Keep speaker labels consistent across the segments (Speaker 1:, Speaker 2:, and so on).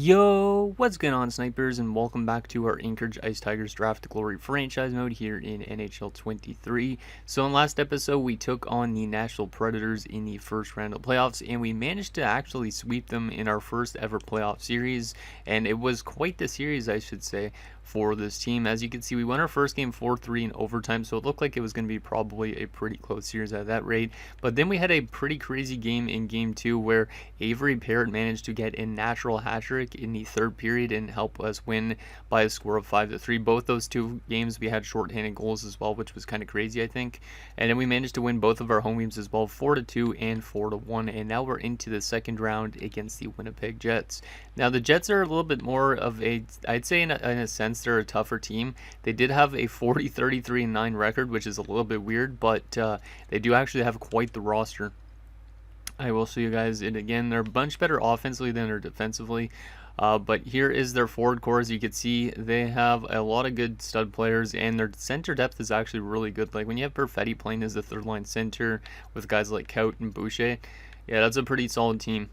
Speaker 1: Yo, what's going on, snipers, and welcome back to our Anchorage Ice Tigers Draft Glory franchise mode here in NHL 23. So in last episode, we took on the Nashville Predators in the first round of playoffs, and we managed to actually sweep them in our first ever playoff series, and it was quite the series, I should say, for this team. As you can see, we won our first game 4-3 in overtime, so it looked like it was going to be probably a pretty close series at that rate. But then we had a pretty crazy game in game 2 where Avery Parrott managed to get a natural hat trick in the third period and help us win by a score of 5-3. Both those two games we had shorthanded goals as well, which was kind of crazy, I think. And then we managed to win both of our home games as well, 4-2 and 4-1. And now we're into the second round against the Winnipeg Jets. Now the Jets are a little bit more of a, I'd say in a sense, they're a tougher team. They did have a 40-33-9 record, which is a little bit weird, but they do actually have quite the roster. I will show you guys it again. They're a bunch better offensively than they're defensively. But here is their forward core. As you can see, they have a lot of good stud players, and their center depth is actually really good. Like when you have Perfetti playing as the third line center with guys like Kaut and Boucher, yeah, that's a pretty solid team.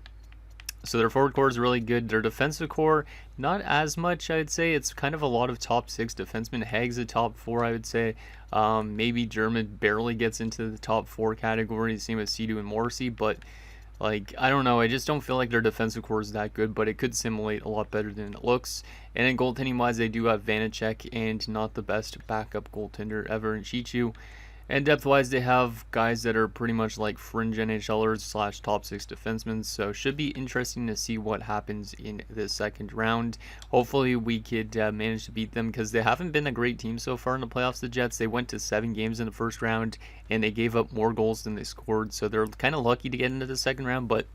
Speaker 1: So their forward core is really good. Their defensive core, not as much, I'd say. It's kind of a lot of top 6 defensemen. Haig's a top 4, I would say. Maybe German barely gets into the top 4 category. Same with Sidu and Morrissey, but like, I don't know. I just don't feel like their defensive core is that good, but it could simulate a lot better than it looks. And in goaltending wise, they do have Vanacek and not the best backup goaltender ever in Chichu. And depth-wise, they have guys that are pretty much like fringe NHLers / top 6 defensemen, so should be interesting to see what happens in the second round. Hopefully, we could manage to beat them because they haven't been a great team so far in the playoffs, the Jets. They went to 7 games in the first round, and they gave up more goals than they scored, so they're kind of lucky to get into the second round, but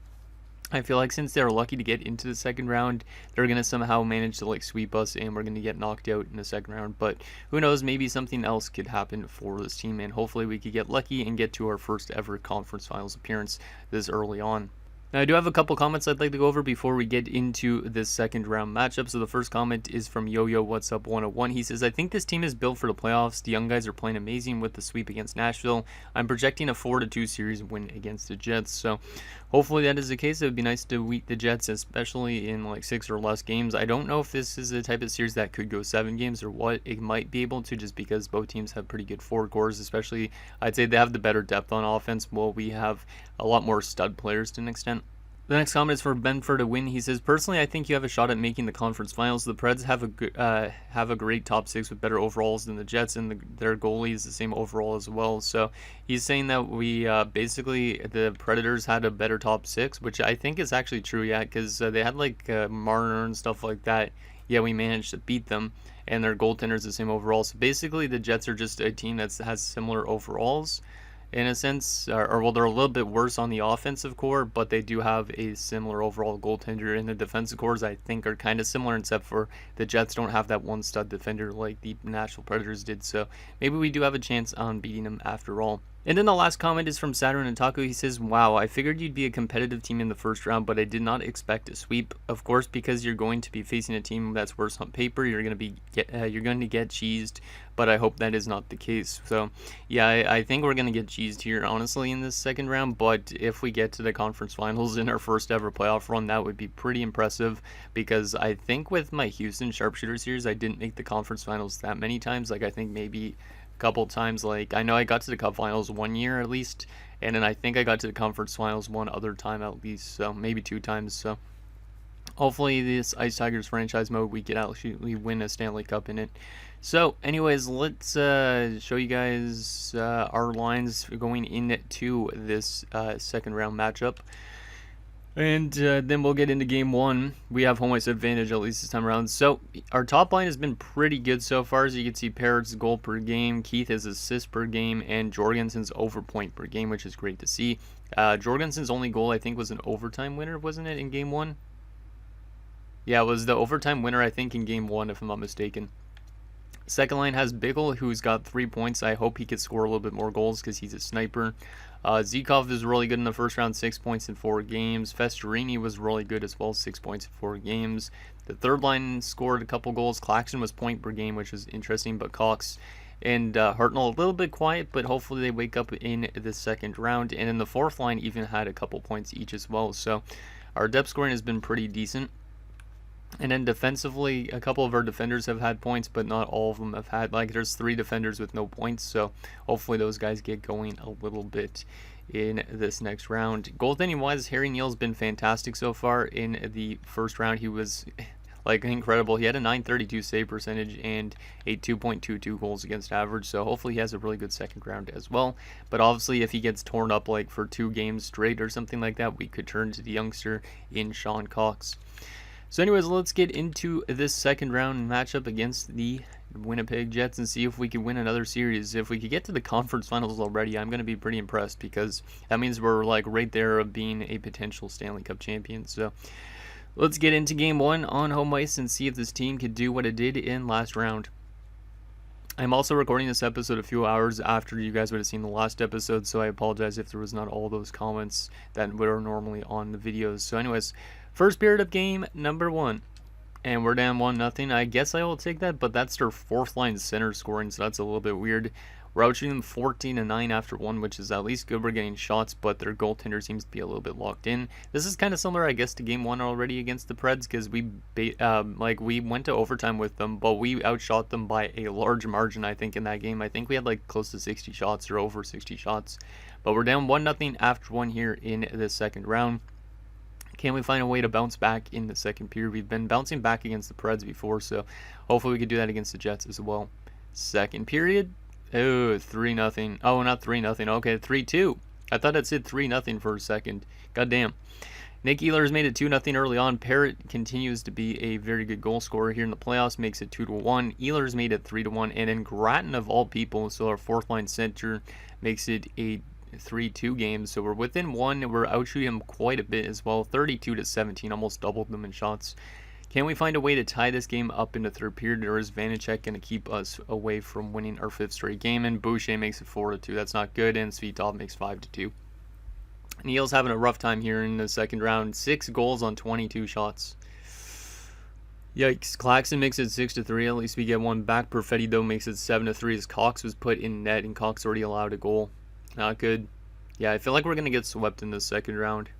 Speaker 1: I feel like since they're lucky to get into the second round, they're going to somehow manage to like sweep us and we're going to get knocked out in the second round. But who knows, maybe something else could happen for this team, and hopefully we could get lucky and get to our first ever conference finals appearance this early on. Now, I do have a couple comments I'd like to go over before we get into this second round matchup. So the first comment is from Yo-Yo What's Up 101. He says, I think this team is built for the playoffs. The young guys are playing amazing with the sweep against Nashville. I'm projecting a 4-2 series win against the Jets. So hopefully that is the case. It would be nice to beat the Jets, especially in like 6 or less games. I don't know if this is the type of series that could go 7 games or what. It might be able to, just because both teams have pretty good forward cores, especially I'd say they have the better depth on offense, while we have a lot more stud players to an extent. The next comment is for Benford to win. He says, personally, I think you have a shot at making the conference finals. The Preds have a great top 6 with better overalls than the Jets, and their goalie is the same overall as well. So he's saying that we basically, the Predators had a better top 6, which I think is actually true, yeah, because they had like Marner and stuff like that. Yeah, we managed to beat them, and their goaltender is the same overall. So basically, the Jets are just a team that has similar overalls, in a sense, or well, they're a little bit worse on the offensive core, but they do have a similar overall goaltender, and the defensive cores I think are kind of similar, except for the Jets don't have that one stud defender like the Nashville Predators did, so maybe we do have a chance on beating them after all. And then the last comment is from Saturn and Taco. He says, wow, I figured you'd be a competitive team in the first round, but I did not expect a sweep. Of course, because you're going to be facing a team that's worse on paper, you're going to get cheesed, but I hope that is not the case. So, yeah, I think we're going to get cheesed here, honestly, in this second round, but if we get to the conference finals in our first ever playoff run, that would be pretty impressive, because I think with my Houston Sharpshooter series, I didn't make the conference finals that many times. Like, I think maybe couple times. Like, I know I got to the cup finals 1 year at least, and then I think I got to the conference finals 1 other time at least, so maybe 2 times. So hopefully this Ice Tigers franchise mode, we could actually win a Stanley Cup in it. So anyways, let's show you guys our lines going into this second round matchup. And then we'll get into game 1. We have home ice advantage, at least this time around. So our top line has been pretty good so far. As you can see, Parrott's goal per game, Keith his assist per game, and Jorgensen's over point per game, which is great to see. Jorgensen's only goal, I think, was an overtime winner, wasn't it, in game 1? Yeah, it was the overtime winner, I think, in game 1, if I'm not mistaken. Second line has Bickle, who's got 3 points. I hope he could score a little bit more goals because he's a sniper. Zykov is really good in the first round, 6 points in 4 games. Festerini was really good as well, 6 points in 4 games. The third line scored a couple goals. Claxton was point per game, which was interesting, but Cox and Hartnell a little bit quiet, but hopefully they wake up in the second round. And in the fourth line even had a couple points each as well. So our depth scoring has been pretty decent. And then defensively, a couple of our defenders have had points, but not all of them have had, like, there's 3 defenders with no points, so hopefully those guys get going a little bit in this next round. Goaltending wise, Harry Neal's been fantastic so far. In the first round, he was like incredible. He had a .932 save percentage and a 2.22 goals against average, so hopefully he has a really good second round as well. But obviously if he gets torn up like for 2 games straight or something like that, we could turn to the youngster in Sean Cox. So anyways, let's get into this second round matchup against the Winnipeg Jets and see if we can win another series. If we could get to the conference finals already, I'm going to be pretty impressed, because that means we're like right there of being a potential Stanley Cup champion. So let's get into game 1 on home ice and see if this team could do what it did in last round. I'm also recording this episode a few hours after you guys would have seen the last episode, so I apologize if there was not all those comments that were normally on the videos. So anyways, first period of game number 1, and we're down 1-0. I guess I will take that, but that's their 4th line center scoring, so that's a little bit weird. We're out shooting them 14-9 after 1, which is at least good. We're getting shots, but their goaltender seems to be a little bit locked in. This is kind of similar, I guess, to game 1 already against the Preds, because we went to overtime with them, but we outshot them by a large margin, I think, in that game. I think we had like close to 60 shots or over 60 shots, but we're down 1-0 after 1 here in the second round. Can we find a way to bounce back in the second period? We've been bouncing back against the Preds before, so hopefully we could do that against the Jets as well. Second period. Oh, 3-0. Oh, not 3-0. Okay, 3-2. I thought it said 3-0 for a second. Goddamn. Nick Ehlers made it 2-0 early on. Parrott continues to be a very good goal scorer here in the playoffs, makes it 2-1. Ehlers made it 3-1, and then Gratton, of all people, so our 4th line center, makes it a 3-2 game. So we're within 1. We're outshooting him quite a bit as well. 32-17, almost doubled them in shots. Can we find a way to tie this game up in the third period, or is Vanacek going to keep us away from winning our 5th straight game? And Boucher makes it 4-2. That's not good, and Svitov makes 5-2. Neal's having a rough time here in the second round. 6 goals on 22 shots. Yikes. Claxton makes it 6-3. At least we get one back. Perfetti, though, makes it 7-3 as Cox was put in net, and Cox already allowed a goal. Not good. Yeah, I feel like we're going to get swept in the second round,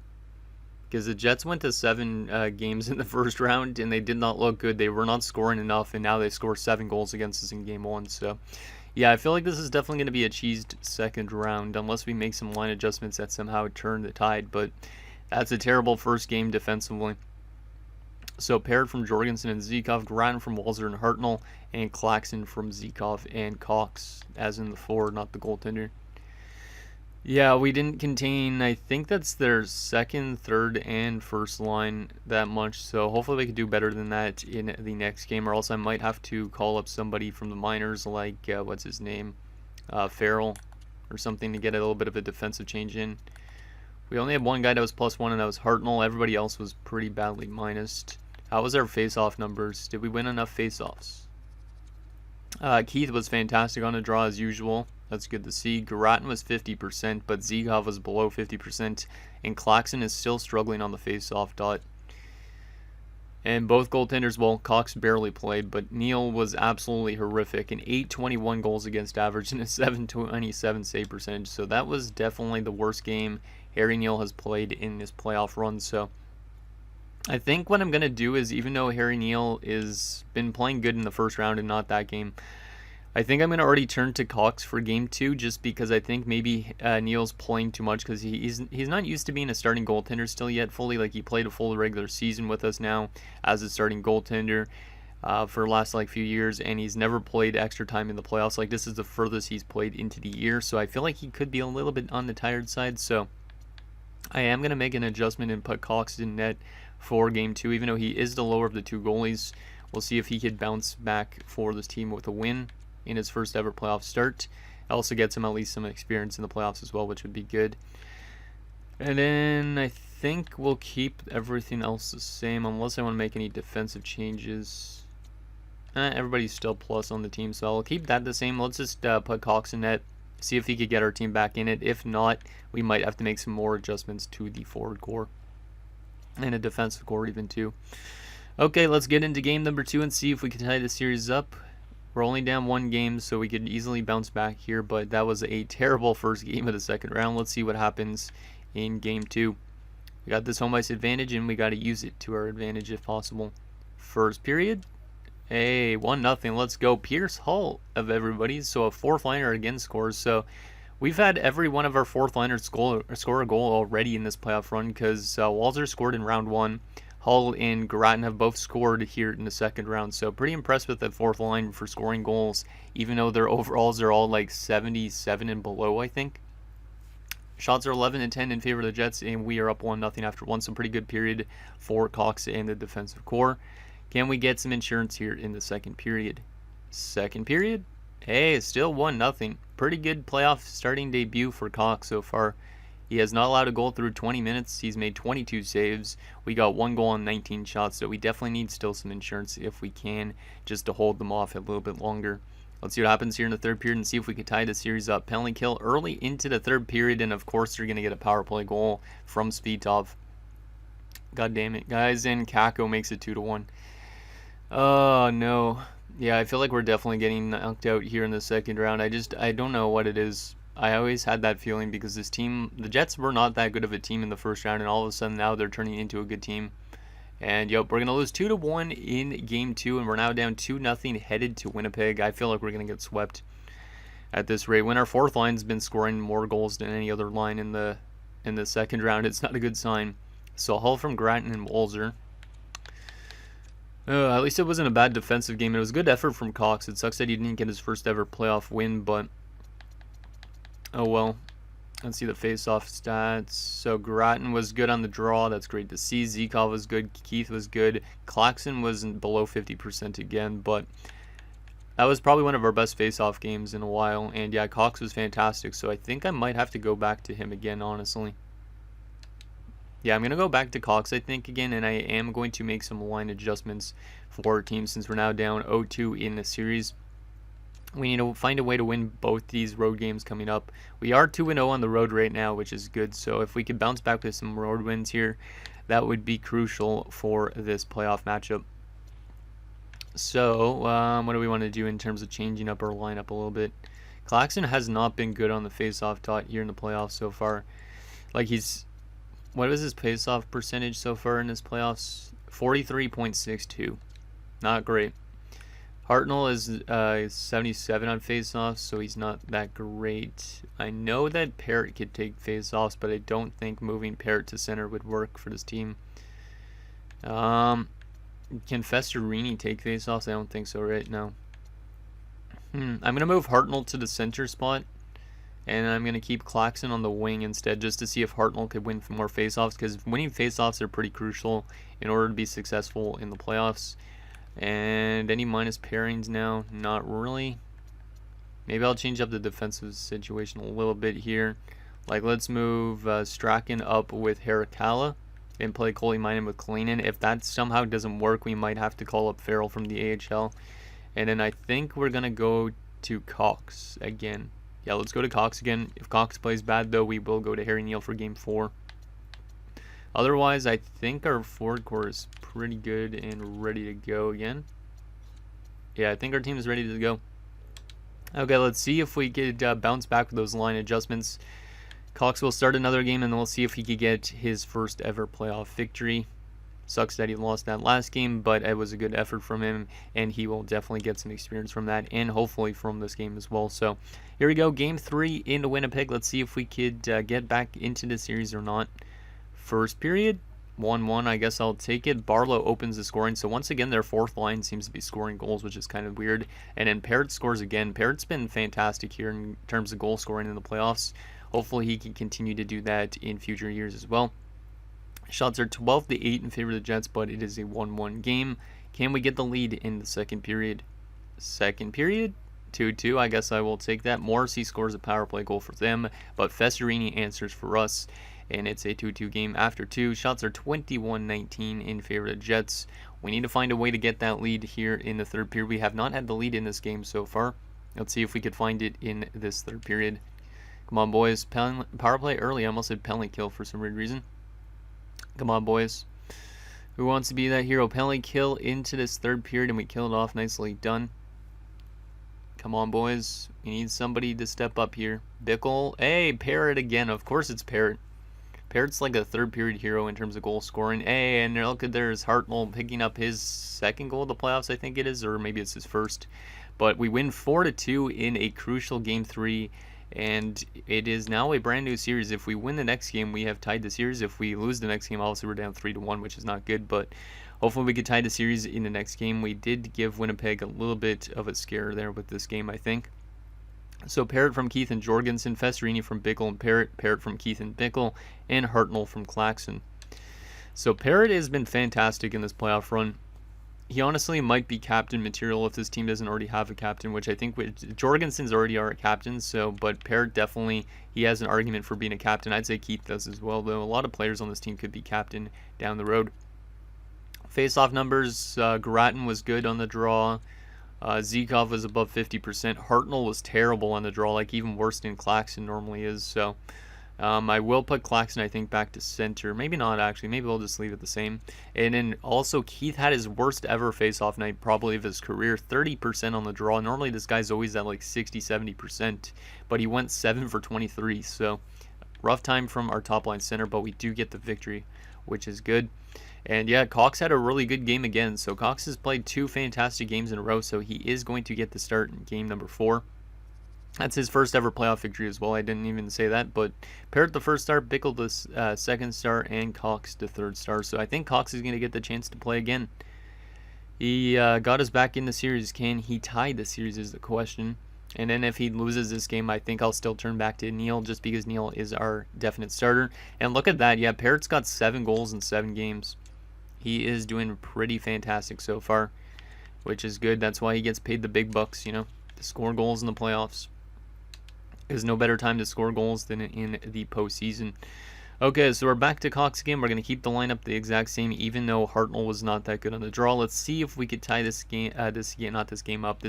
Speaker 1: because the Jets went to 7 games in the first round, and they did not look good. They were not scoring enough, and now they score 7 goals against us in game 1. So, yeah, I feel like this is definitely going to be a cheesed second round, unless we make some line adjustments that somehow turn the tide. But that's a terrible first game defensively. So, Parrott from Jorgensen and Zikov, Gratton from Walzer and Hartnell, and Claxton from Zikov and Cox, as in the forward, not the goaltender. Yeah, we didn't contain, I think that's their second, third, and first line that much, so hopefully we can do better than that in the next game, or else I might have to call up somebody from the minors, like, what's his name, Farrell, or something, to get a little bit of a defensive change in. We only had one guy that was +1, and that was Hartnell. Everybody else was pretty badly minused. How was our face-off numbers? Did we win enough face-offs? Keith was fantastic on a draw as usual. That's good to see. Gratton was 50%, but Zikov was below 50%, and Claxton is still struggling on the face-off dot. And both goaltenders, well, Cox barely played, but Neal was absolutely horrific. An 8.21 goals against average and a 7.27 save percentage. So that was definitely the worst game Harry Neal has played in this playoff run. So I think what I'm going to do is, even though Harry Neal has been playing good in the first round and not that game, I think I'm going to already turn to Cox for game 2, just because I think maybe Neal's playing too much, because he's not used to being a starting goaltender still yet fully. Like, he played a full regular season with us now as a starting goaltender for the last few years, and he's never played extra time in the playoffs. Like, this is the furthest he's played into the year, so I feel like he could be a little bit on the tired side. So I am going to make an adjustment and put Cox in net for game 2, even though he is the lower of the 2 goalies. We'll see if he could bounce back for this team with a win in his first ever playoff start. It also gets him at least some experience in the playoffs as well, which would be good. And then I think we'll keep everything else the same, unless I want to make any defensive changes. Everybody's still plus on the team, so I'll keep that the same. Let's just put Cox in net, see if he could get our team back in it. If not, we might have to make some more adjustments to the forward core and a defensive core even too. Okay, let's get into game number 2 and see if we can tie the series up. We're only down 1 game, so we could easily bounce back here, but that was a terrible first game of the second round. Let's see what happens in game 2. We got this home ice advantage, and we got to use it to our advantage if possible. First period. Hey, 1-0. Let's go. Pierce Hall of everybody. So a fourth liner again scores. So we've had every one of our fourth liners score a goal already in this playoff run because Walzer scored in round 1. Hull and Grattan have both scored here in the second round. So pretty impressed with the fourth line for scoring goals, even though their overalls are all like 77 and below, I think. Shots are 11-10 in favor of the Jets, and we are up 1-0 after one. So pretty good period for Cox and the defensive core. Can we get some insurance here in the second period? Second period? Hey, it's still 1-0. Pretty good playoff starting debut for Cox so far. He has not allowed a goal through 20 minutes. He's made 22 saves. We got 1 goal on 19 shots, so we definitely need still some insurance if we can, just to hold them off a little bit longer. Let's see what happens here in the third period and see if we can tie the series up. Penalty kill early into the third period, and of course they're going to get a power play goal from Speedtov. God damn it, guys, and Kako makes it 2-1. Oh, no. Yeah, I feel like we're definitely getting knocked out here in the second round. I don't know what it is. I always had that feeling because this team, the Jets were not that good of a team in the first round, and all of a sudden now they're turning into a good team. And yep, we're going to lose 2-1 in game 2, and we're now down 2-0 headed to Winnipeg. I feel like we're going to get swept at this rate. When our fourth line's been scoring more goals than any other line in the second round, it's not a good sign. So Hull from Grattan and Walzer. At least it wasn't a bad defensive game. It was a good effort from Cox. It sucks that he didn't get his first ever playoff win, but oh well. Let's see the face-off stats. So Grattan was good on the draw. That's great to see. Zikov was good. Keith was good. Claxon was below 50% again, but that was probably one of our best face-off games in a while. And yeah, Cox was fantastic, so I think I might have to go back to him again, honestly. Yeah, I'm going to go back to Cox, I think, again, and I am going to make some line adjustments for our team since we're now down 0-2 in the series. We need to find a way to win both these road games coming up. We are 2-0 on the road right now, which is good. So if we could bounce back with some road wins here, that would be crucial for this playoff matchup. So what do we want to do in terms of changing up our lineup a little bit? Claxon has not been good on the face-off dot here in the playoffs so far. Like what is his face-off percentage so far in his playoffs? 43.62. Not great. Hartnell is 77 on face-offs, so he's not that great. I know that Parrott could take face-offs, but I don't think moving Parrott to center would work for this team. Can Festerini take face-offs? I don't think so right now. I'm going to move Hartnell to the center spot, and I'm going to keep Claxon on the wing instead, just to see if Hartnell could win more face-offs, because winning face-offs are pretty crucial in order to be successful in the playoffs. And any minus pairings now? Not really. Maybe I'll change up the defensive situation a little bit here. Like, let's move Strachan up with Harakala and play Kolimainen with Kalinin. If that somehow doesn't work, we might have to call up Farrell from the AHL. And then I think we're going to go to Cox again. Yeah, let's go to Cox again. If Cox plays bad, though, we will go to Harry Neal for Game 4. Otherwise, I think our forward core is pretty good and ready to go again. Yeah, I think our team is ready to go. Okay, let's see if we could bounce back with those line adjustments. Cox will start another game, and then we'll see if he could get his first ever playoff victory. Sucks that he lost that last game, but it was a good effort from him, and he will definitely get some experience from that, and hopefully from this game as well. So here we go, Game 3 into Winnipeg. Let's see if we could get back into the series or not. First period, 1-1. I guess I'll take it. Barlow opens the scoring. So once again, their fourth line seems to be scoring goals, which is kind of weird. And then Parrott scores again. Parrott's been fantastic here in terms of goal scoring in the playoffs. Hopefully he can continue to do that in future years as well. Shots are 12-8 in favor of the Jets, but it is a 1-1 game. Can we get the lead in the second period? Second period, 2-2. I guess I will take that. Morrissey scores a power play goal for them, but Festerini answers for us. And it's a 2-2 game after 2. Shots are 21-19 in favor of the Jets. We need to find a way to get that lead here in the third period. We have not had the lead in this game so far. Let's see if we could find it in this third period. Come on, boys. Power play early. I almost said penalty kill for some weird reason. Come on, boys. Who wants to be that hero? Penalty kill into this third period, and we kill it off. Nicely done. Come on, boys. We need somebody to step up here. Bickle. Hey, Parrott again. Of course it's Parrott. Parrot's like a third period hero in terms of goal scoring. Hey, and look at there's Hartnell picking up his second goal of the playoffs, I think it is, or maybe it's his first. But we win 4-2 in a crucial game 3, and it is now a brand new series. If we win the next game, we have tied the series. If we lose the next game, obviously we're down 3-1, which is not good, but hopefully we could tie the series in the next game. We did give Winnipeg a little bit of a scare there with this game, I think. So Parrott from Keith and Jorgensen, Festerini from Bickle and Parrott, Parrott from Keith and Bickle, and Hartnell from Claxon. So Parrott has been fantastic in this playoff run. He honestly might be captain material if this team doesn't already have a captain, which I think Jorgensen's already our captain, so, but Parrott definitely, he has an argument for being a captain. I'd say Keith does as well, though. A lot of players on this team could be captain down the road. Face-off numbers, Grattan was good on the draw. Zikov was above 50%. Hartnell was terrible on the draw, like even worse than Claxon normally is. So I will put Claxon, I think, back to center. Maybe not, actually. Maybe we'll just leave it the same. And then also Keith had his worst ever face-off night probably of his career. 30% on the draw. Normally this guy's always at like 60-70%. But he went 7 for 23. So rough time from our top-line center, but we do get the victory, which is good. And yeah, Cox had a really good game again. So Cox has played 2 fantastic games in a row, so he is going to get the start in game number 4. That's his first ever playoff victory as well. I didn't even say that, but Parrott the first star, Bickle the second star, and Cox the third star. So I think Cox is going to get the chance to play again. He got us back in the series. Can he tie the series is the question. And then if he loses this game, I think I'll still turn back to Neil just because Neil is our definite starter. And look at that. Yeah, Parrott's got 7 goals in 7 games. He is doing pretty fantastic so far, which is good. That's why he gets paid the big bucks, you know, to score goals in the playoffs. There's no better time to score goals than in the postseason. Okay, so we're back to Cox again. We're going to keep the lineup the exact same, even though Hartnell was not that good on the draw. Let's see if we could tie this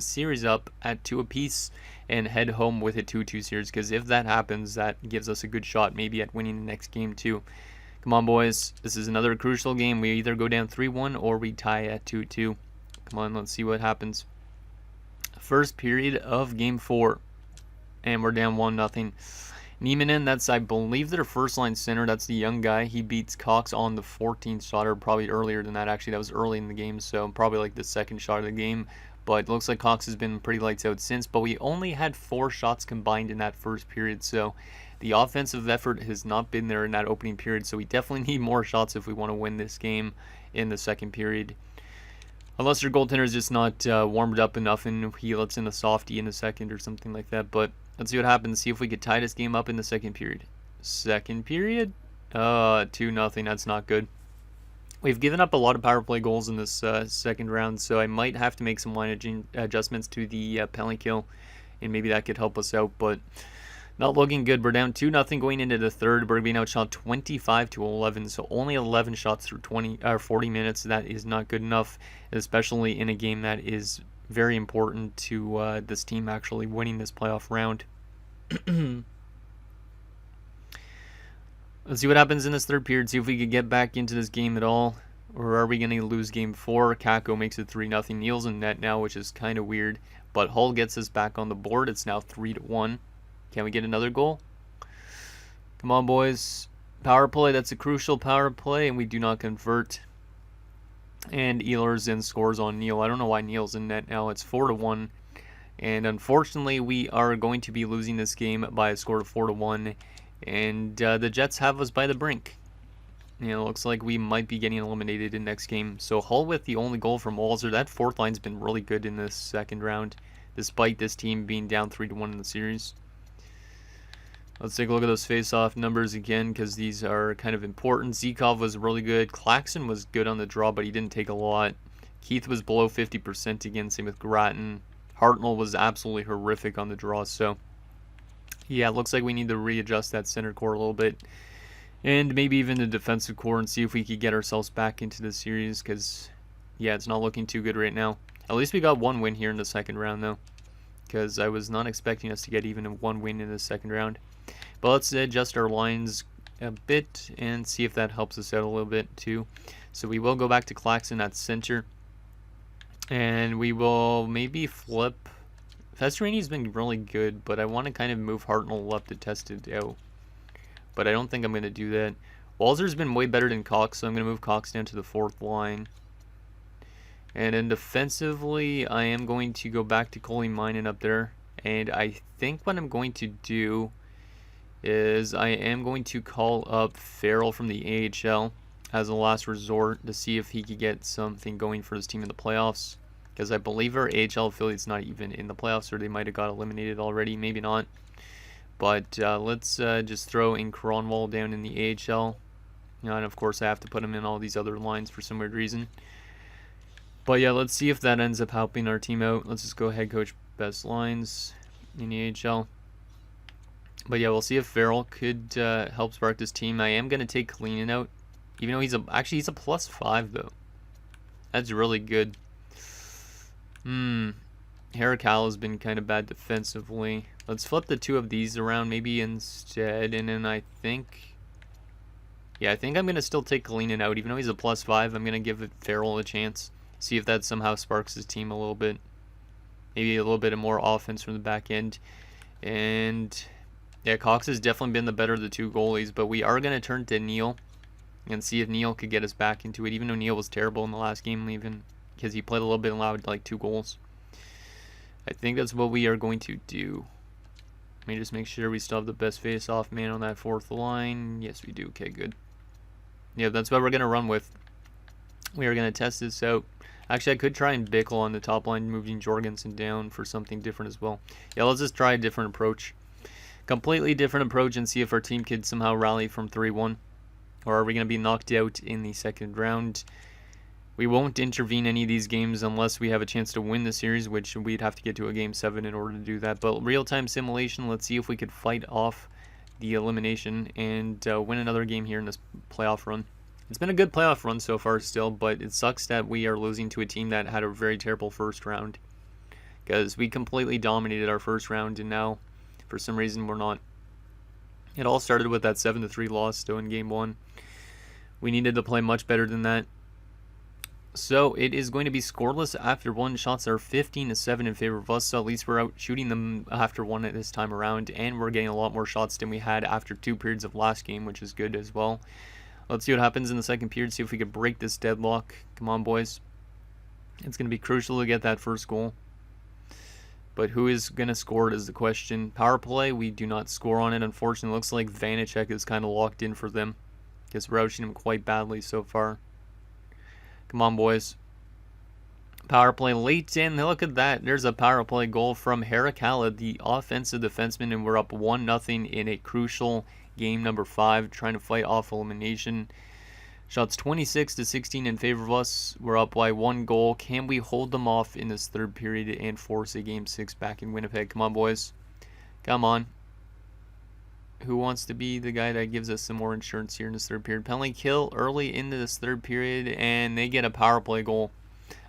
Speaker 1: series up at 2 apiece and head home with a 2-2 series, because if that happens, that gives us a good shot maybe at winning the next game too. Come on, boys. This is another crucial game. We either go down 3-1 or we tie at 2-2. Come on, let's see what happens. First period of game 4. And we're down 1-0. Nieminen, that's, I believe, their first-line center. That's the young guy. He beats Cox on the 14th shot, or probably earlier than that, actually. That was early in the game, so probably like the second shot of the game. But it looks like Cox has been pretty lights out since. But we only had 4 shots combined in that first period, so the offensive effort has not been there in that opening period, so we definitely need more shots if we want to win this game in the second period. Unless your goaltender is just not warmed up enough and he lets in a softie in the second or something like that. But let's see what happens. See if we could tie this game up in the second period. Second period? 2-0. That's not good. We've given up a lot of power play goals in this second round, so I might have to make some line adjustments to the penalty kill, and maybe that could help us out, but not looking good. We're down 2-0 going into the third. We're being outshot 25-11, so only 11 shots through 40 minutes. That is not good enough, especially in a game that is very important to this team actually winning this playoff round. Let's see what happens in this third period. See if we could get back into this game at all. Or are we going to lose game 4? Kako makes it 3-0. Neil's in net now, which is kind of weird. But Hull gets us back on the board. It's now 3-1. Can we get another goal? Come on, boys. Power play. That's a crucial power play, and we do not convert. And Ehlers in scores on Neil. I don't know why Neil's in net now. It's 4-1. And unfortunately, we are going to be losing this game by a score of 4-1. And the Jets have us by the brink. And it looks like we might be getting eliminated in next game. So Hull with the only goal from Walzer. That fourth line's been really good in this second round, despite this team being down 3-1 in the series. Let's take a look at those face-off numbers again, because these are kind of important. Zikov was really good. Claxon was good on the draw, but he didn't take a lot. Keith was below 50% again, same with Grattan. Hartnell was absolutely horrific on the draw, so yeah, it looks like we need to readjust that center core a little bit, and maybe even the defensive core, and see if we could get ourselves back into the series, because yeah, it's not looking too good right now. At least we got 1 win here in the second round, though, because I was not expecting us to get even 1 win in the second round. But let's adjust our lines a bit and see if that helps us out a little bit too. So we will go back to Claxon at center, and we will maybe flip. Festorini's been really good, but I want to kind of move Hartnell up to test it out. But I don't think I'm going to do that. Walzer's been way better than Cox, so I'm going to move Cox down to the 4th line. And then defensively, I am going to go back to Coley Minen up there. And I think what I'm going to do is I am going to call up Farrell from the AHL as a last resort to see if he could get something going for his team in the playoffs. Because I believe our AHL affiliate's not even in the playoffs, or they might have got eliminated already. Maybe not. But let's just throw in Cronwall down in the AHL. And of course I have to put him in all these other lines for some weird reason. But yeah, let's see if that ends up helping our team out. Let's just go head coach best lines in the AHL. But yeah, we'll see if Farrell could help spark this team. I am going to take Kalinin out. Even though he's a +5 though. That's really good. Harakal has been kind of bad defensively. Let's flip the 2 of these around maybe instead. And then I think... yeah, I think I'm going to still take Kalinin out. Even though he's a +5, I'm going to give Farrell a chance. See if that somehow sparks his team a little bit. Maybe a little bit of more offense from the back end. And yeah, Cox has definitely been the better of the 2 goalies. But we are going to turn to Neal and see if Neal could get us back into it. Even though Neal was terrible in the last game, even because he played a little bit and allowed like 2 goals. I think that's what we are going to do. Let me just make sure we still have the best face-off man on that 4th line. Yes, we do. Okay, good. Yeah, that's what we're going to run with. We are going to test this out. Actually, I could try and Bickle on the top line, moving Jorgensen down for something different as well. Yeah, let's just try a different approach. Completely different approach and see if our team could somehow rally from 3-1. Or are we going to be knocked out in the 2nd round? We won't intervene any of these games unless we have a chance to win the series, which we'd have to get to a Game 7 in order to do that. But real-time simulation, let's see if we could fight off the elimination and win another game here in this playoff run. It's been a good playoff run so far still, but it sucks that we are losing to a team that had a very terrible first round. Because we completely dominated our first round, and now, for some reason, we're not. It all started with that 7-3 loss, though, in Game 1. We needed to play much better than that. So, it is going to be scoreless after 1. Shots are 15-7 in favor of us, so at least we're out shooting them after 1 at this time around, and we're getting a lot more shots than we had after 2 periods of last game, which is good as well. Let's see what happens in the 2nd period, see if we can break this deadlock. Come on, boys. It's going to be crucial to get that first goal. But who is going to score it is the question. Power play, we do not score on it. Unfortunately, it looks like Vanacek is kind of locked in for them, because we're outing him quite badly so far. Come on, boys. Power play late in. Look at that. There's a power play goal from Harakala, the offensive defenseman, and we're up 1-0 in a crucial game number 5, trying to fight off elimination. Shots 26-16 in favor of us. We're up by 1 goal. Can we hold them off in this 3rd period and force a Game 6 back in Winnipeg? Come on, boys. Come on. Who wants to be the guy that gives us some more insurance here in this 3rd period? Penalty kill early into this 3rd period, and they get a power play goal.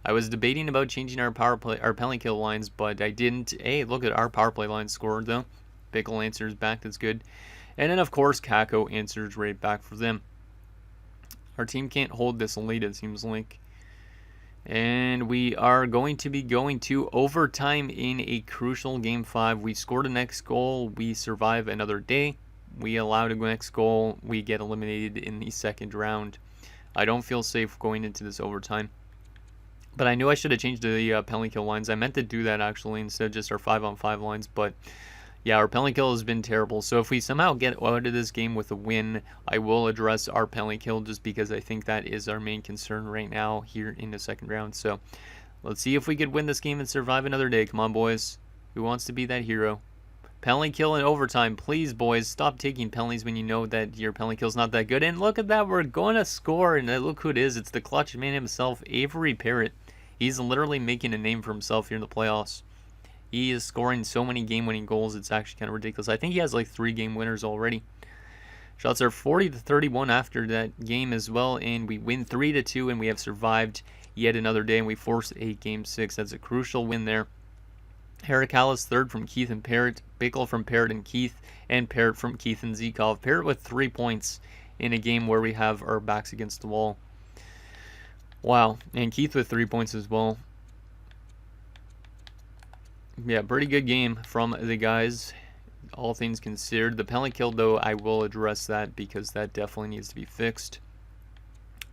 Speaker 1: I was debating about changing our penalty kill lines, but I didn't. Hey, look at our power play line scored though. Bickle answers back. That's good. And then, of course, Kako answers right back for them. Our team can't hold this lead, it seems like. And we are going to be going to overtime in a crucial Game 5. We scored the next goal. We survive another day. We allow the next goal. We get eliminated in the 2nd round. I don't feel safe going into this overtime. But I knew I should have changed the penalty kill lines. I meant to do that, actually, instead of just our 5-on-5 lines. But yeah, our penalty kill has been terrible. So if we somehow get out of this game with a win, I will address our penalty kill just because I think that is our main concern right now here in the 2nd round. So let's see if we could win this game and survive another day. Come on, boys. Who wants to be that hero? Penalty kill in overtime. Please, boys, stop taking penalties when you know that your penalty kill is not that good. And look at that. We're going to score. And look who it is. It's the clutch man himself, Avery Parrott. He's literally making a name for himself here in the playoffs. He is scoring so many game-winning goals, it's actually kind of ridiculous. I think he has like 3 game winners already. Shots are 40-31 after that game as well, and we win 3-2, and we have survived yet another day, and we force a Game 6. That's a crucial win there. Harakala's 3rd from Keith and Parrott, Bickle from Parrott and Keith, and Parrott from Keith and Zikov. Parrott with 3 points in a game where we have our backs against the wall. Wow, and Keith with 3 points as well. Yeah, pretty good game from the guys. all things considered. The penalty kill, though, I will address that because that definitely needs to be fixed.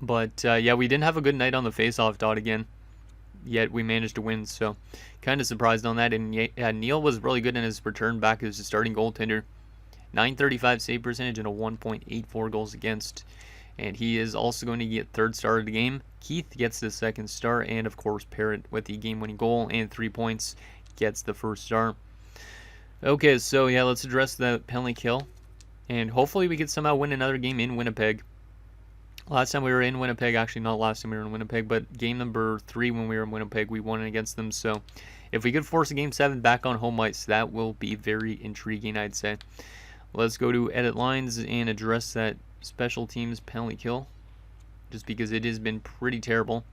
Speaker 1: But yeah, we didn't have a good night on the face-off dot again, yet we managed to win, so kind of surprised on that. And yeah, Neil was really good in his return back as a starting goaltender. 935 save percentage and a 1.84 goals against. And he is also going to get third star of the game. Keith gets the second star, and of course Parrott with the game-winning goal and 3 points gets the first star. Okay, so yeah, let's address the penalty kill, and hopefully we can somehow win another game in Winnipeg. Last time we were in Winnipeg, actually not last time we were in Winnipeg, but game number 3 when we were in Winnipeg, we won against them. So if we could force a game 7 back on home ice, that will be very intriguing, I'd say. Let's go to edit lines and address that special teams penalty kill, just because it has been pretty terrible.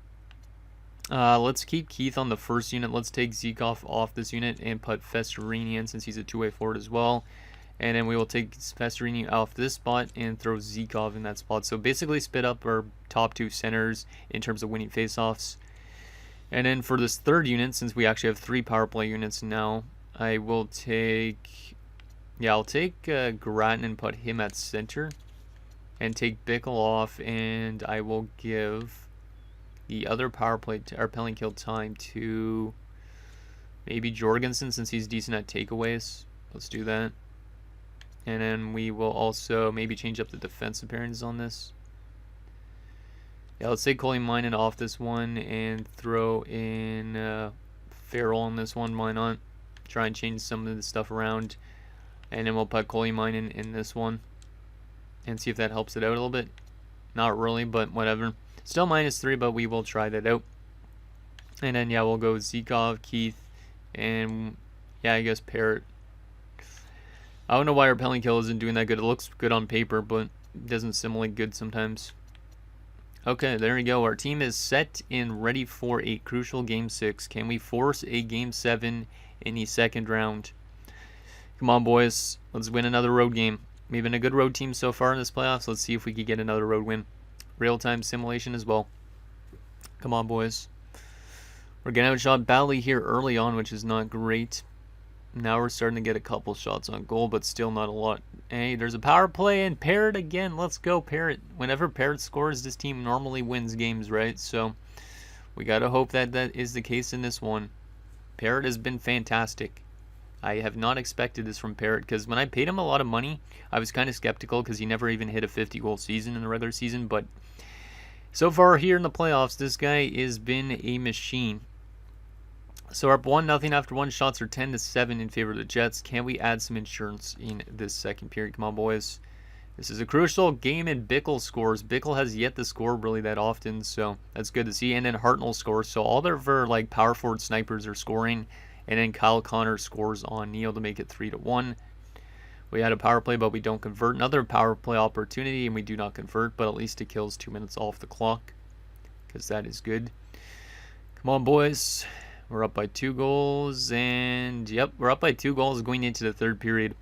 Speaker 1: Let's keep Keith on the first unit. Let's take Zikov off this unit and put Festerini in since he's a two-way forward as well. And then we will take Festerini off this spot and throw Zikov in that spot. So basically split up our top 2 centers in terms of winning faceoffs. And then for this third unit, since we actually have 3 power play units now, I will take... yeah, I'll take Grattan and put him at center. And take Bickle off, and I will give the other power play or penalty kill time to maybe Jorgensen since he's decent at takeaways. Let's do that. And then we will also maybe change up the defensive pairings on this. Yeah, let's take Kolimainen off this one and throw in Farrell on this one. Why not? Try and change some of the stuff around. And then we'll put Kolimainen in this one and see if that helps it out a little bit. Not really, but whatever. Still -3, but we will try that out. And then, yeah, we'll go Zikov, Keith, and, yeah, I guess Parrott. I don't know why our penalty kill isn't doing that good. It looks good on paper, but it doesn't simulate good sometimes. Okay, there we go. Our team is set and ready for a crucial Game 6. Can we force a Game 7 in the second round? Come on, boys. Let's win another road game. We've been a good road team so far in this playoffs. Let's see if we can get another road win. Real-time simulation as well. Come on, boys. We're getting outshot badly here early on, which is not great. Now we're starting to get a couple shots on goal, but still not a lot. Hey, there's a power play, and Parrott again. Let's go, Parrott. Whenever Parrott scores, this team normally wins games, right? So we got to hope that that is the case in this one. Parrott has been fantastic. I have not expected this from Parrott, because when I paid him a lot of money, I was kind of skeptical because he never even hit a 50-goal season in the regular season. But so far here in the playoffs, this guy has been a machine. So we're up 1-0 after 1. Shots are 10-7 in favor of the Jets. Can we add some insurance in this second period? Come on, boys. This is a crucial game, and Bickle scores. Bickle has yet to score really that often, so that's good to see. And then Hartnell scores. So all their like power forward snipers are scoring. And then Kyle Connor scores on Neil to make it 3-1. We had a power play, but we don't convert. Another power play opportunity, and we do not convert. But at least it kills 2 minutes off the clock, because that is good. Come on, boys. We're up by 2 goals. And, yep, we're up by 2 goals going into the third period.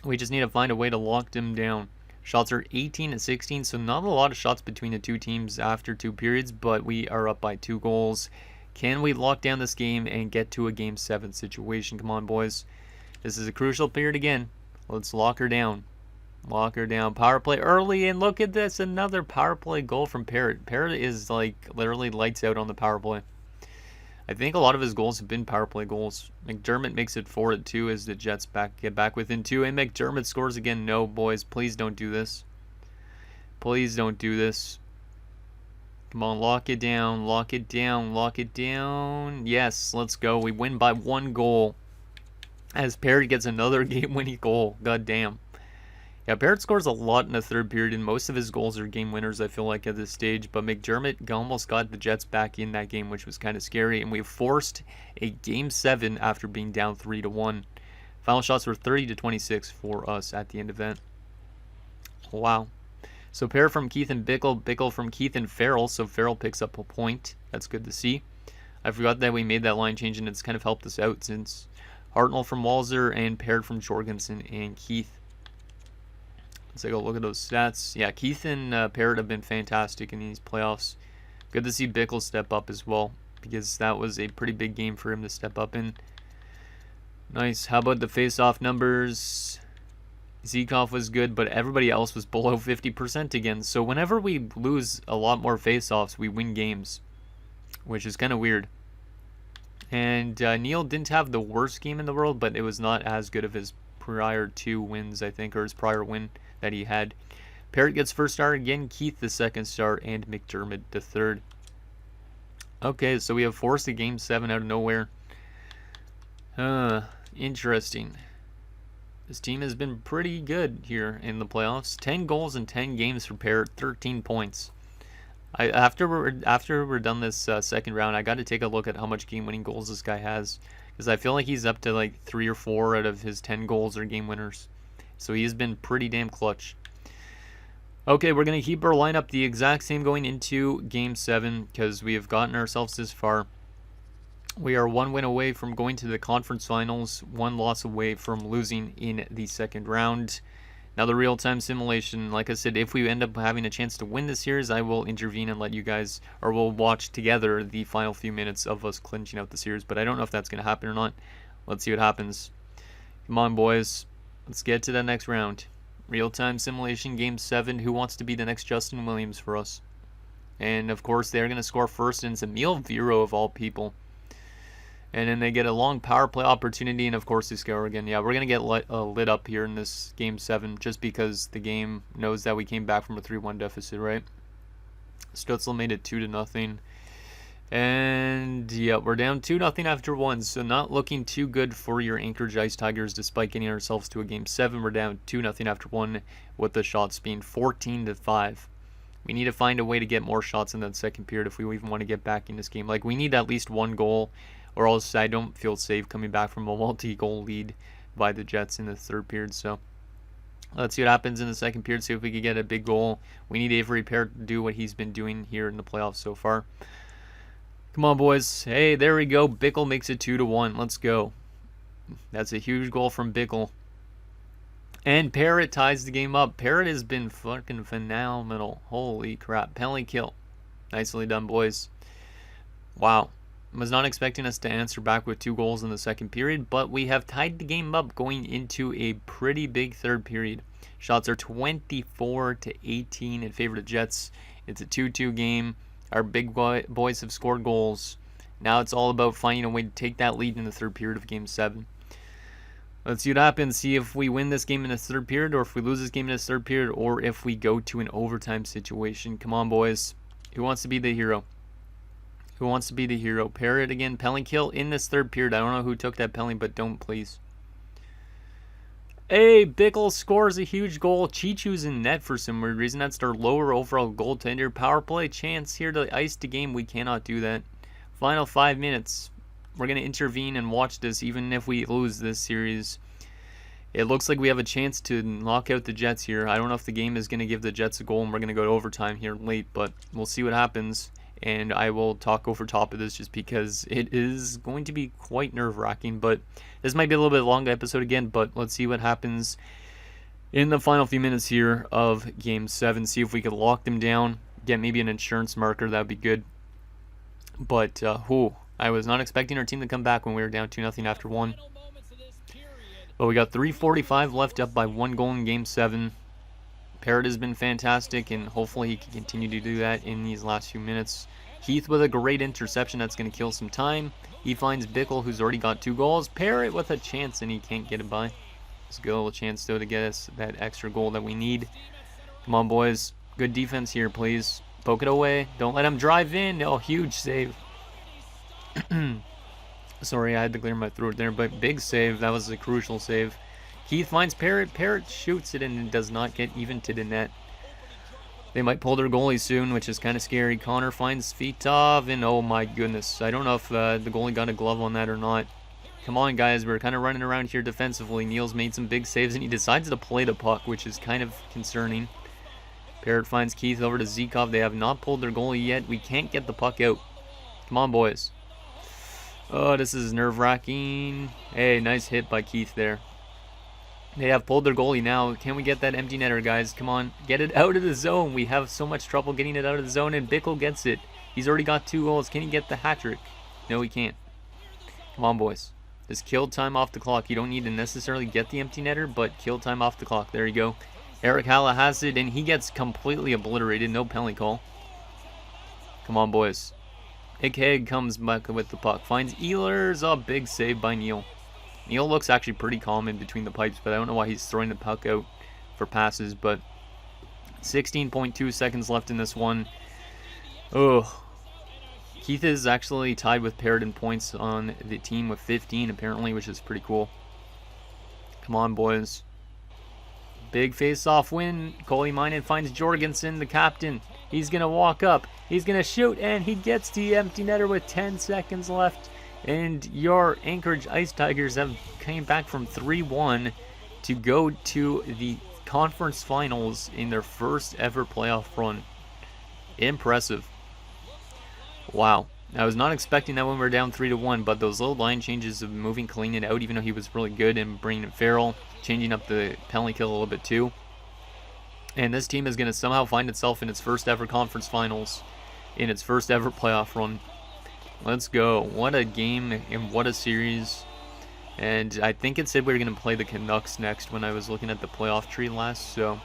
Speaker 1: We just need to find a way to lock them down. Shots are 18-16, so not a lot of shots between the two teams after 2 periods. But we are up by 2 goals. Can we lock down this game and get to a Game 7 situation? Come on, boys. This is a crucial period again. Let's lock her down. Lock her down. Power play early, and look at this. Another power play goal from Parrott. Parrott is like literally lights out on the power play. I think a lot of his goals have been power play goals. McDermott makes it 4-2 as the Jets get back within 2. And McDermott scores again. No, boys. Please don't do this. Please don't do this. Come on, lock it down, lock it down, lock it down. Yes, let's go. We win by 1 goal as Parrott gets another game-winning goal. God damn. Yeah, Parrott scores a lot in the third period, and most of his goals are game winners, I feel like, at this stage. But McDermott almost got the Jets back in that game, which was kind of scary. And we forced a Game 7 after being down 3-1. Final shots were 30-26 for us at the end of that. Wow. So pair from Keith and Bickle, Bickle from Keith and Farrell, so Farrell picks up a point. That's good to see. I forgot that we made that line change, and it's kind of helped us out since Hartnell from Walzer and paired from Jorgensen and Keith. Let's take a look at those stats. Yeah, Keith and Parrott have been fantastic in these playoffs. Good to see Bickle step up as well, because that was a pretty big game for him to step up in. Nice. How about the face-off numbers? Zikov was good, but everybody else was below 50% again. So whenever we lose a lot more face-offs, we win games, which is kind of weird. And Neil didn't have the worst game in the world, but it was not as good of his prior 2 wins, I think, or his prior win that he had. Parrott gets first star again, Keith the second star, and McDermott the third. Okay, so we have forced a game 7 out of nowhere. Interesting. This team has been pretty good here in the playoffs. 10 goals in 10 games for Parrott, 13 points. After we're done this second round, I got to take a look at how much game-winning goals this guy has, because I feel like he's up to like 3 or 4 out of his 10 goals are game winners. So he's been pretty damn clutch. Okay, we're going to keep our lineup the exact same going into Game 7 because we have gotten ourselves this far. We are 1 win away from going to the conference finals, 1 loss away from losing in the second round. Now the real-time simulation, like I said, if we end up having a chance to win this series, I will intervene and let you guys, or we'll watch together the final few minutes of us clinching out the series, but I don't know if that's going to happen or not. Let's see what happens. Come on, boys. Let's get to the next round. Real-time simulation, Game 7. Who wants to be the next Justin Williams for us? And, of course, they're going to score first, and it's Emil Viro of all people. And then they get a long power play opportunity, and, of course, they score again. Yeah, we're going to get lit up here in this Game 7 just because the game knows that we came back from a 3-1 deficit, right? Stutzel made it 2-0. And, yeah, we're down 2-0 after 1, so not looking too good for your Anchorage Ice Tigers despite getting ourselves to a Game 7. We're down 2-0 after 1 with the shots being 14-5. We need to find a way to get more shots in that second period if we even want to get back in this game. Like, we need at least 1 goal, or else I don't feel safe coming back from a multi-goal lead by the Jets in the third period. So let's see what happens in the second period, see if we can get a big goal. We need Avery Parrott to do what he's been doing here in the playoffs so far. Come on, boys. Hey, there we go. Bickle makes it 2-1. Let's go. That's a huge goal from Bickle. And Parrott ties the game up. Parrott has been fucking phenomenal. Holy crap. Penalty kill. Nicely done, boys. Wow. I was not expecting us to answer back with 2 goals in the second period, but we have tied the game up going into a pretty big third period. Shots are 24-18 in favor of the Jets. It's a 2-2 game. Our big boys have scored goals. Now it's all about finding a way to take that lead in the third period of Game 7. Let's see what happens. See if we win this game in the third period, or if we lose this game in the third period, or if we go to an overtime situation. Come on, boys. Who wants to be the hero? Who wants to be the hero? Parrott again. Penalty kill in this third period. I don't know who took that penalty, but don't, please. Hey, Bickle scores a huge goal. Chichu's in net for some weird reason. That's their lower overall goaltender. Power play chance here to ice the game. We cannot do that. Final 5 minutes. We're going to intervene and watch this even if we lose this series. It looks like we have a chance to knock out the Jets here. I don't know if the game is going to give the Jets a goal and we're going to go to overtime here late, but we'll see what happens. And I will talk over top of this just because it is going to be quite nerve-wracking. But this might be a little bit longer episode again, but let's see what happens in the final few minutes here of Game 7. See if we could lock them down, get maybe an insurance marker. That would be good. But, I was not expecting our team to come back when we were down 2-0 after 1. But we got 3:45 left, up by 1 goal in Game 7. Parrott has been fantastic, and hopefully he can continue to do that in these last few minutes. Keith with a great interception that's going to kill some time. He finds Bickle, who's already got 2 goals. Parrott with a chance, and he can't get it by. It's a good little chance, though, to get us that extra goal that we need. Come on, boys. Good defense here, please. Poke it away. Don't let him drive in. Oh, huge save. Sorry, I had to clear my throat there, but big save. That was a crucial save. Keith finds Parrott. Parrott shoots it, and it does not get even to the net. They might pull their goalie soon, which is kind of scary. Connor finds Fitov, and oh my goodness. I don't know if the goalie got a glove on that or not. Come on, guys. We're kind of running around here defensively. Neil's made some big saves, and he decides to play the puck, which is kind of concerning. Parrott finds Keith over to Zikov. They have not pulled their goalie yet. We can't get the puck out. Come on, boys. Oh, this is nerve-wracking. Hey, nice hit by Keith there. They have pulled their goalie now. Can we get that empty netter, guys? Come on. Get it out of the zone. We have so much trouble getting it out of the zone, and Bickle gets it. He's already got 2 goals. Can he get the hat trick? No, he can't. Come on, boys. Just kill time off the clock. You don't need to necessarily get the empty netter, but kill time off the clock. There you go. Eric Halla has it, and he gets completely obliterated. No penalty call. Come on, boys. Hickhead comes back with the puck. Finds Ehlers. A big save by Neal. Neal looks actually pretty calm in between the pipes, but I don't know why he's throwing the puck out for passes. But 16.2 seconds left in this one. Oh, Keith is actually tied with Parrott in points on the team with 15 apparently, which is pretty cool. Come on, boys. Big face-off win. Koleinen finds Jorgensen, the captain. He's going to walk up. He's going to shoot, and he gets the empty netter with 10 seconds left. And your Anchorage Ice Tigers have came back from 3-1 to go to the conference finals in their first ever playoff run. Impressive. Wow. I was not expecting that when we were down 3-1, but those little line changes of moving Kalinin out, even though he was really good, and bringing in Farrell, changing up the penalty kill a little bit too. And this team is going to somehow find itself in its first ever conference finals, in its first ever playoff run. Let's go. What a game and what a series. And I think it said we were going to play the Canucks next when I was looking at the playoff tree last, so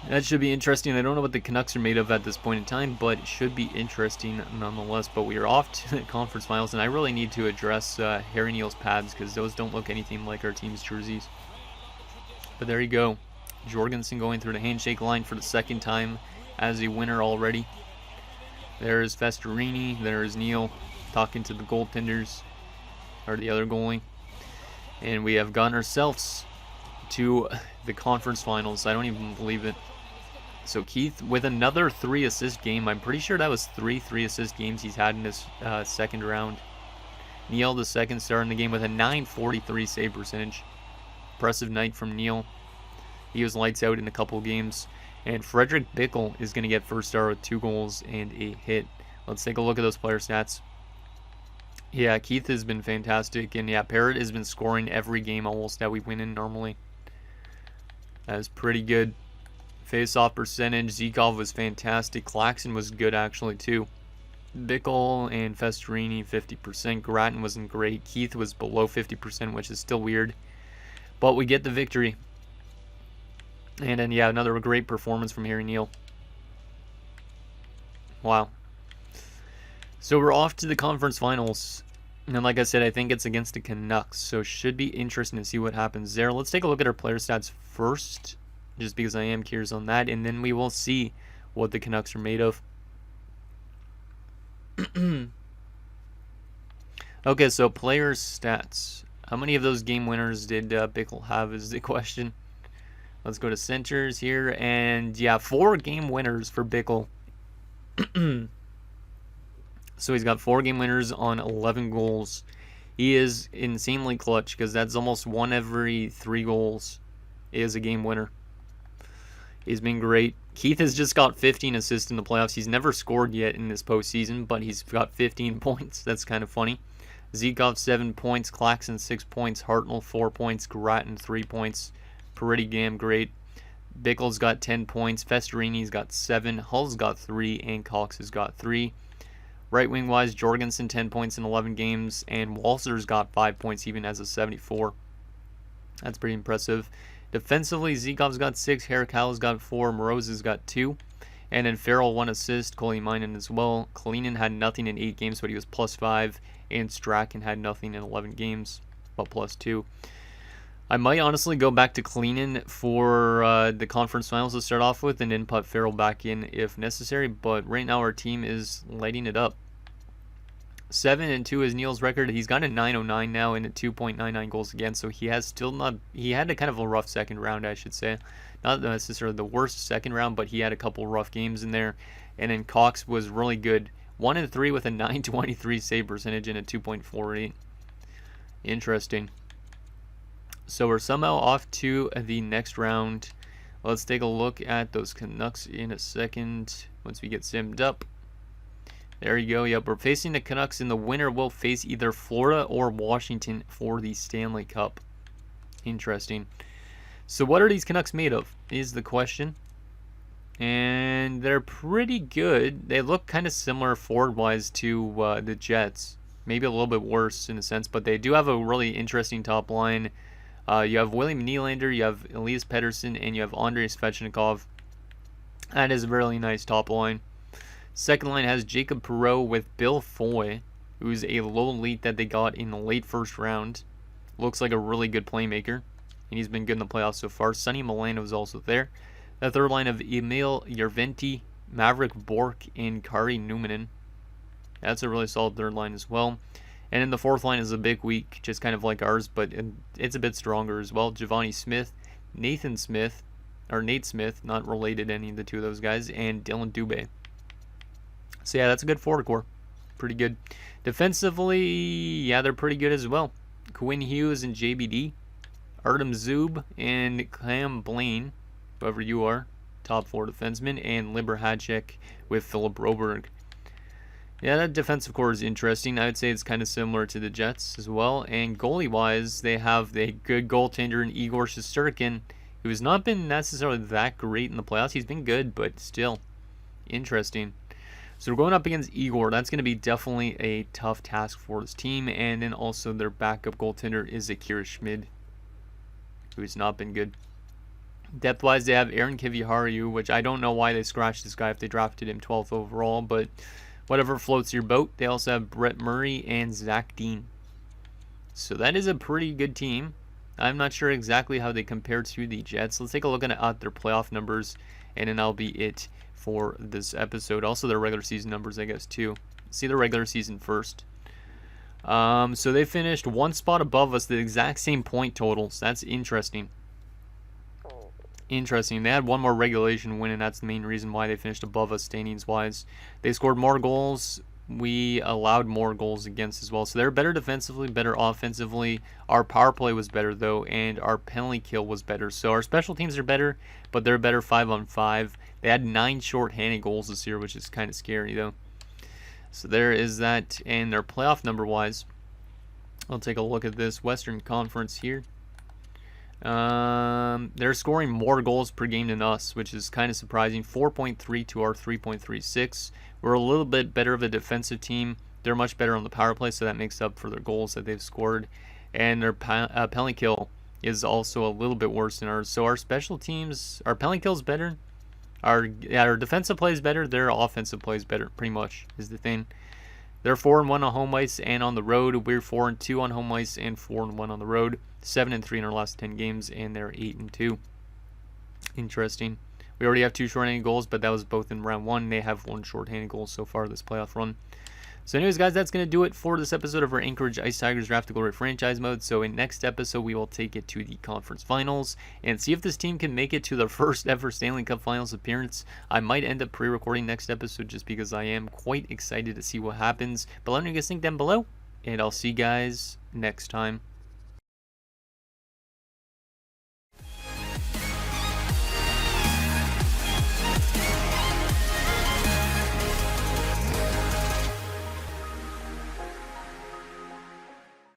Speaker 1: that should be interesting. I don't know what the Canucks are made of at this point in time, but it should be interesting nonetheless. But we are off to the conference finals, and I really need to address Harry Neal's pads because those don't look anything like our team's jerseys. But there you go. Jorgensen going through the handshake line for the second time as a winner already. There's Festerini. There's Neal talking to the goaltenders, or the other goalie. And we have gotten ourselves to the conference finals. I don't even believe it. So Keith with another 3-assist game. I'm pretty sure that was 3-assist games he's had in this second round. Neal, the second star in the game, with a .943 save percentage. Impressive night from Neal. He was lights out in a couple games. And Frederick Bickle is going to get first star with 2 goals and a hit. Let's take a look at those player stats. Yeah, Keith has been fantastic. And yeah, Parrott has been scoring every game almost that we win in normally. That was pretty good. Face-off percentage. Zikov was fantastic. Claxon was good actually too. Bickle and Festerini 50%. Grattan wasn't great. Keith was below 50%, which is still weird. But we get the victory. And then, yeah, another great performance from Harry Neal. Wow. So we're off to the conference finals. And like I said, I think it's against the Canucks. So it should be interesting to see what happens there. Let's take a look at our player stats first, just because I am curious on that. And then we will see what the Canucks are made of. Okay, so player stats. How many of those game winners did Bickle have is the question. Let's go to centers here. And yeah, 4 game winners for Bickle. So he's got 4 game winners on 11 goals. He is insanely clutch because that's almost 1 every 3 goals is a game winner. He's been great. Keith has just got 15 assists in the playoffs. He's never scored yet in this postseason, but he's got 15 points. That's kind of funny. Zikov 7 points, Claxon 6 points, Hartnell 4 points, Grattan 3 points. Pretty damn great. Bickle's got 10 points, Festerini's got 7, Hull's got 3, and Cox has got 3. Right wing wise, Jorgensen 10 points in 11 games, and Walser's got 5 points even as a 74. That's pretty impressive. Defensively, Zikov's got 6, Harikawa's got 4, Moroza's got 2, and then Farrell 1 assist, Koleinen as well. Kalinin had nothing in 8 games, but he was +5, and Strachan had nothing in 11 games, but +2. I might honestly go back to Kalinin for the conference finals to start off with, and then put Farrell back in if necessary, but right now our team is lighting it up. 7-2 is Neal's record. He's got a .909 now and a 2.99 goals against, so he has still not. He had a kind of a rough second round, I should say. Not necessarily the worst second round, but he had a couple rough games in there. And then Cox was really good. 1-3 with a .923 save percentage and a 2.48. Interesting. So we're somehow off to the next round. Let's take a look at those Canucks in a second once we get simmed up. There you go. Yep, we're facing the Canucks, and the winner will face either Florida or Washington for the Stanley Cup. Interesting. So what are these Canucks made of is the question. And they're pretty good. They look kind of similar forward-wise to the Jets. maybe a little bit worse in a sense, but they do have a really interesting top line. You have William Nylander, you have Elias Pettersson, and you have Andrei Svechnikov. That is a really nice top line. Second line has Jacob Perreault with Bill Foy, who's a low elite that they got in the late first round. Looks like a really good playmaker, and he's been good in the playoffs so far. Sonny Milano is also there. The third line of Emil Järventie, Maverick Bourque, and Kari Numminen. That's a really solid third line as well. And then the fourth line is a bit weak, just kind of like ours, but it's a bit stronger as well. Giovanni Smith, Nate Smith, not related to any of the two of those guys, and Dylan Dubé. So yeah, that's a good forward core. Pretty good. Defensively, yeah, they're pretty good as well. Quinn Hughes and JBD, Artem Zub and Cam Blaine, whoever you are, top four defensemen, and Liber Hacek with Philip Broberg. Yeah, that defensive core is interesting. I would say it's kind of similar to the Jets as well. And goalie-wise, they have a good goaltender in Igor Shesterkin, who has not been necessarily that great in the playoffs. He's been good, but still interesting. So we're going up against Igor. That's going to be definitely a tough task for this team. And then also their backup goaltender is Akira Schmid, who has not been good. Depth-wise, they have Aaron Kiviharju, which I don't know why they scratched this guy if they drafted him 12th overall, but whatever floats your boat. They also have Brett Murray and Zach Dean. So that is a pretty good team. I'm not sure exactly how they compare to the Jets. Let's take a look at their playoff numbers, and then that'll be it for this episode. Also their regular season numbers, I guess, too. See the regular season first. So they finished one spot above us, the exact same point totals. That's interesting. Interesting. They had one more regulation win, and that's the main reason why they finished above us standings-wise. They scored more goals. We allowed more goals against as well. So they're better defensively, better offensively. Our power play was better, though, and our penalty kill was better. So our special teams are better, but they're better 5-on-5. They had 9 short-handed goals this year, which is kind of scary, though. So there is that. And their playoff number-wise, I'll take a look at this Western Conference here. They're scoring more goals per game than us, which is kind of surprising. 4.3 to our 3.36. We're a little bit better of a defensive team. They're much better on the power play, so that makes up for their goals that they've scored. And their penalty kill is also a little bit worse than ours. So our special teams, our penalty kill is better. Our defensive play is better. Their offensive play is better, pretty much, is the thing. They're 4-1 on home ice and on the road. We're 4-2 on home ice and 4-1 on the road. 7-3 in our last 10 games, and they're 8-2. Interesting. We already have 2 shorthanded goals, but that was both in round 1. They have 1 shorthanded goal so far this playoff run. So anyways, guys, that's going to do it for this episode of our Anchorage Ice Tigers Draft to Glory franchise mode. So in next episode, we will take it to the conference finals and see if this team can make it to their first ever Stanley Cup Finals appearance. I might end up pre-recording next episode just because I am quite excited to see what happens. But let me know what you guys think down below, and I'll see you guys next time.